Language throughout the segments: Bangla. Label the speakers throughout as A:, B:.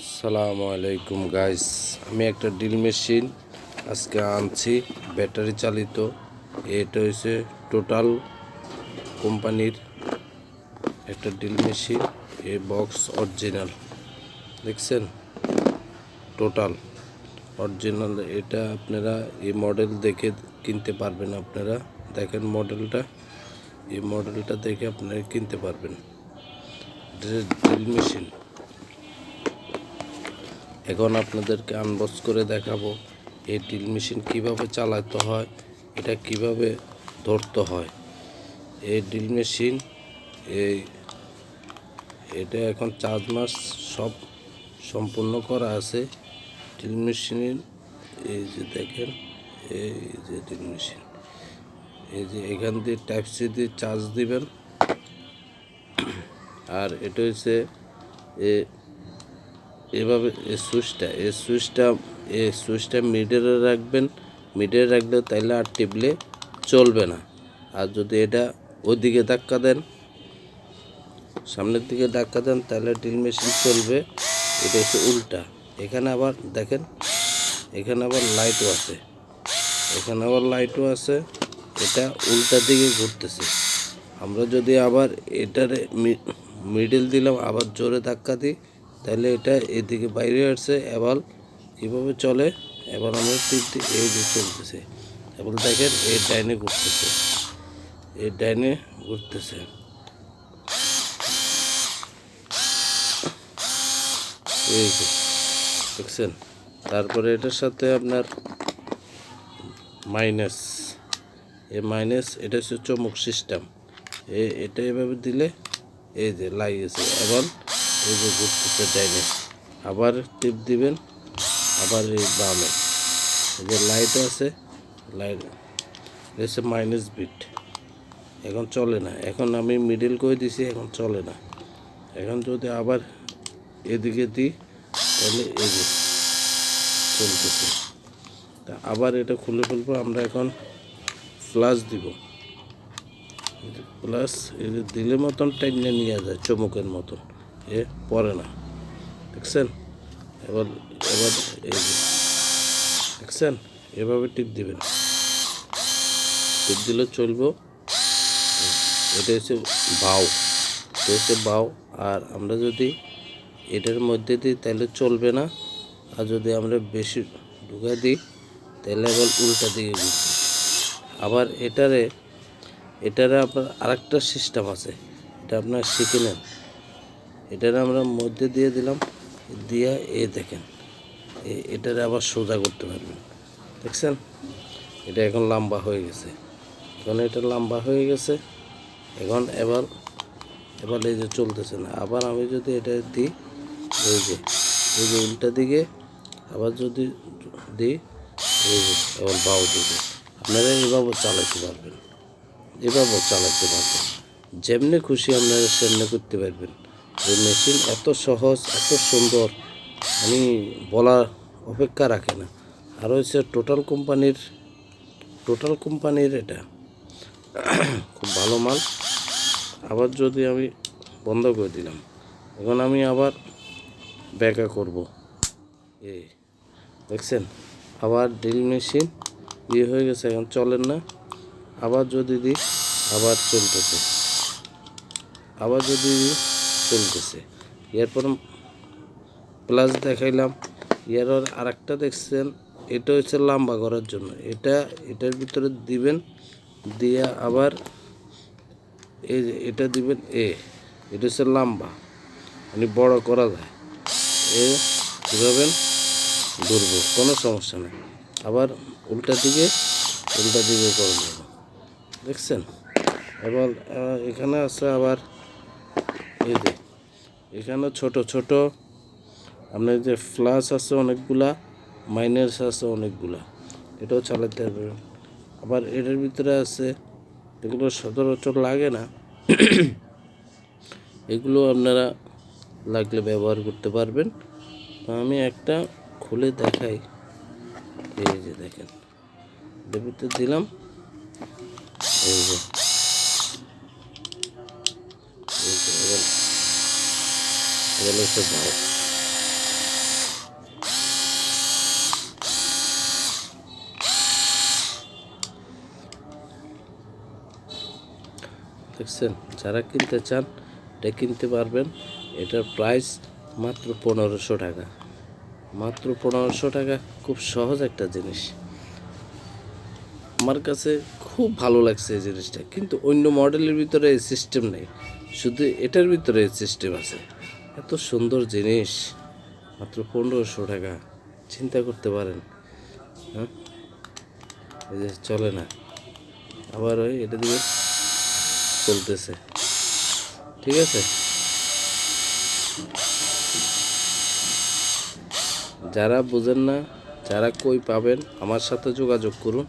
A: আসসালামু আলাইকুম গাইস, আমি একটা ড্রিল মেশিন আজকে আনছি ব্যাটারি চালিত। এটা হচ্ছে টোটাল কোম্পানির একটা ড্রিল মেশিন। এই বক্স অরিজিনাল, দেখছেন? Total original. এটা আপনারা এই মডেল দেখে কিনতে পারবেন। আপনারা দেখেন মডেলটা, এই মডেলটা দেখে আপনারা কিনতে পারবেন ড্রিল মেশিন। এখন আপনাদেরকে আনবক্স করে দেখাবো এই ড্রিল মেশিন কীভাবে চালাতে হয়, এটা কিভাবে ধরতে হয়। এই ড্রিল মেশিন এটা এখন চার্জ মাস সব সম্পূর্ণ করা আছে। ড্রিল মেশিনের এই যে দেখেন, এই যে ড্রিল মেশিন, এই যে এখান দিয়ে টাইপ সি দিয়ে চার্জ দিবেন। আর এটা হচ্ছে এভাবে এই সুইচটা মিডলে রাখবেন। মিডলে রাখলে তাইলে আর টিপলে চলবে না। আর যদি এটা ওইদিকে ধাক্কা দেন, সামনের দিকে ধাক্কা দেন, তাহলে ড্রিল মেশিন চলবে। এটা হচ্ছে উল্টা। এখানে আবার দেখেন, এখানে আবার লাইটও আছে, এটা উল্টা দিকে ঘুরতেছে। আমরা যদি আবার এটারে মিডল দিলাম, আবার জোরে ধাক্কা দিই, তাহলে এটা এদিকে বাইরে আসছে। এবার কীভাবে চলে, এবার আমরা টিপ দিই, এই যে চলতেছে। এবার দেখেন এই ডাইনে ঘুরতেছে, এই যে দেখছেন। তারপরে এটার সাথে আপনার মাইনাস, এটা হচ্ছে চমক সিস্টেম। এটা এভাবে দিলে এই যে লাগিয়েছে, এবার এই যে ঘুরতেছে ডাইনে। আবার টিপ দিবেন, আবার এই বামে এই যে লাইট আছে, লাইট এসে মাইনাস বিট। এখন চলে না, এখন আমি মিডল করে দিছি, এখন চলে না। এখন যদি আবার এদিকে দিই, তাহলে এই যে চলতেছে। তা আবার এটা খুলে ফেলবো। আমরা এখন ফ্লাশ দিব, প্লাস এই যে দিলে মতন টাইনে নিয়ে যায়, চমকের মতন, এ পড়ে না, দেখছেন? এবার এই যে দেখছেন, এভাবে টিপ দিবেন, টিপ দিলে চলবো। এটা হচ্ছে বাউ। আর আমরা যদি এটার মধ্যে দিই তাহলে চলবে না। আর যদি আমরা বেশি ঢুকা দিই, তাহলে আবার উল্টা দিকে ঘুরবে। আবার এটারে আপনার আরেকটা সিস্টেম আছে, এটা আপনার শিখে নেন। এটারে আমরা মধ্যে দিয়ে দিলাম, দিয়ে দেখেন এটারে আবার সোজা করতে পারবেন, দেখছেন? এটা এখন লম্বা হয়ে গেছে, এখন এবার এই যে চলতেছে না। আবার আমি যদি এটা দিই, এই যে উল্টা দিকে আবার যদি দিই, এই যে এবার বাউ দিকে। আপনারা এভাবে চালাতে পারবেন, যেমনি খুশি আপনারা সেমনি করতে পারবেন। এই মেশিন এত সহজ, এত সুন্দর, আমি বলার অপেক্ষা রাখে না। আর হচ্ছে টোটাল কোম্পানির এটা খুব ভালো মাল। আবার যদি আমি বন্ধ করে দিলাম, এখন আমি আবার ব্যাকা করব, এই দেখছেন? আবার ড্রিল মেশিন হয়ে গেছে, এখন চলেন না। আবার যদি দিই, আবার চলতেছে। এরপর প্লাস দেখাইলাম। আরেকটা দেখছেন, এটা হচ্ছে লম্বা করার জন্য। এটার ভিতরে দিবেন, দিয়ে আবার এই যে এটা দিবেন, এটা হচ্ছে লম্বা, মানে বড় করা যায়। ঘুরাবেন, ঘুরবো, কোনো সমস্যা নেই। আবার উল্টা দিকে করে নেব, দেখছেন? এবার এখানে আছে আবার এই যে এখানে ছোট আপনার যে ফ্লাস আছে অনেকগুলা, মাইনাস আছে অনেকগুলা, এটাও চালাতে পারবেন। আবার এটার ভিতরে আছে, এগুলো সচরাচর লাগে না, এগুলো আপনারা লাগলে ব্যবহার করতে পারবেন। তো আমি একটা খুলে দেখাই, এই যে দেখেন, এটার ভিতরে দিলাম, এই যে এবার হচ্ছে দেখছেন? যারা কিনতে চান এটা কিনতে পারবেন। এটার প্রাইস মাত্র 1500 টাকা, মাত্র 1500 টাকা। খুব সহজ একটা জিনিস, আমার কাছে খুব ভালো লাগছে এই জিনিসটা। কিন্তু অন্য মডেলের ভিতরে এই সিস্টেম নেই, শুধু এটার ভিতরে এই সিস্টেম আছে। এত সুন্দর জিনিস, মাত্র 1500 টাকা, চিন্তা করতে পারেন। হ্যাঁ, এই যে চলে না, আবার ওই এটা দিয়ে চলতেছে, ঠিক আছে। যারা বুঝেন না, যারা কই পাবেন, আমার সাথে যোগাযোগ করুন,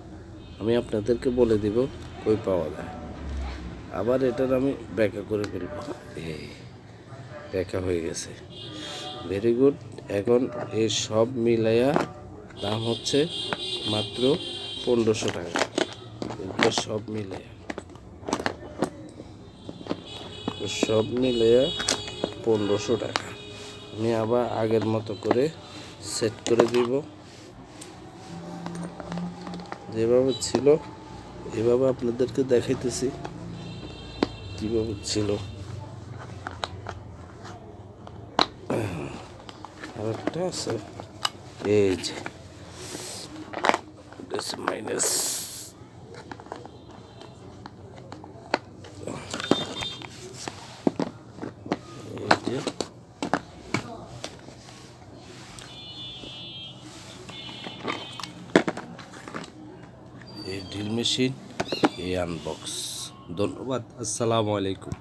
A: আমি আপনাদেরকে বলে দিব কই পাওয়া যায়। আবার এটার আমি ব্যাখ্যা করে ফেলব। এই ব্যাখ্যা হয়ে গেছে, ভেরি গুড। এখন এই সব মিলাইয়া দাম হচ্ছে মাত্র 1500 টাকা। এগুলো সব মিলাইয়া, সব মিলাইয়া 1500 টাকা। আমি আবার আগের মতো করে সেট করে দিব, যেভাবে ছিল এভাবে আপনাদেরকে দেখাইতেছি কীভাবে ছিল। আর একটা আছে, এই যে মাইনাস, এই যে এই ড্রিল মেশিন, এই আনবক্স। ধন্যবাদ, আসসালামু আলাইকুম।